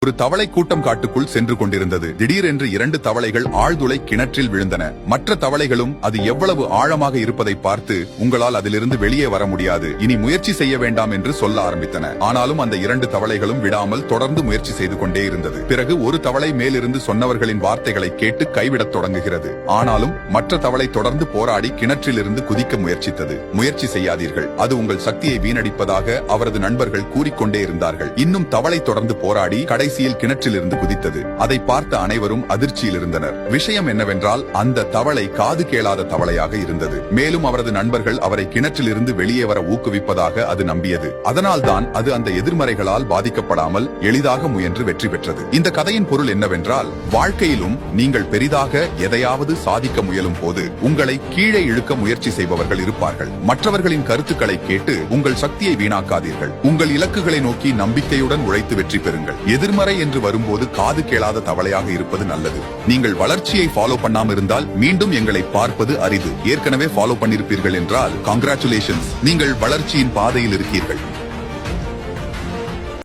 ஒரு தவளை கூட்டம் காட்டுக்குள் சென்று கொண்டிருந்தது. திடீரென்று 2 தவளைகள் ஆழ்துளை கிணற்றில் விழுந்தன. மற்ற தவளைகளும் அது எவ்வளவு ஆழமாக இருப்பதை பார்த்து, உங்களால் அதிலிருந்து வெளியே வர முடியாது, இனி முயற்சி செய்ய வேண்டாம் என்று சொல்ல ஆரம்பித்தன. ஆனாலும் அந்த 2 தவளைகளும் விடாமல் தொடர்ந்து முயற்சி செய்து கொண்டே இருந்தது. பிறகு ஒரு தவளை மேலிருந்து சொன்னவர்களின் வார்த்தைகளை கேட்டு கைவிடத் தொடங்குகிறது. ஆனாலும் மற்ற தவளை தொடர்ந்து போராடி கிணற்றில் இருந்து குதிக்க முயற்சித்தது. முயற்சி செய்யாதீர்கள், அது உங்கள் சக்தியை வீணடிப்பதாக அவரது நண்பர்கள் கூறிக்கொண்டே இருந்தார்கள். இன்னும் தவளை தொடர்ந்து போராடி கடைசியில் கிணற்றில் இருந்து குதித்தது. அதை பார்த்த அனைவரும் அதிர்ச்சியில் இருந்தனர். விஷயம் என்னவென்றால், அந்த தவளை காது கேளாத தவளையாக இருந்தது. மேலும் அவரது நண்பர்கள் அவரை கிணற்றில் இருந்து வெளியே வர ஊக்குவிப்பதாக அது நம்பியது. அதனால்தான் அது அந்த எதிர்மறைகளால் பாதிக்கப்படாமல் எளிதாக முயன்று வெற்றி பெற்றது. இந்த கதையின் பொருள் என்னவென்றால், வாழ்க்கையிலும் நீங்கள் பெரிதாக எதையாவது சாதிக்க முயலும் போது உங்களை கீழே இழுக்க முயற்சி செய்பவர்கள் இருப்பார்கள். மற்றவர்களின் கருத்துக்களை கேட்டு உங்கள் சக்தியை வீணாக்காதீர்கள். உங்கள் இலக்குகளை நோக்கி நம்பிக்கையுடன் உழைத்து வெற்றி பெறுங்கள். எதிர்மறை என்று வரும்போது காது கேளாத தவளையாக இருப்பது நல்லது. நீங்கள் வளர்ச்சியை ஃபாலோ பண்ணாம இருந்தால் மீண்டும் எங்களை பார்ப்பது அரிது. ஏற்கனவே ஃபாலோ பண்ணிருப்பீர்கள் என்றால் கங்க்ராச்சுலேஷன்ஸ், நீங்கள் வளர்ச்சியின் பாதையில் இருக்கீர்கள்.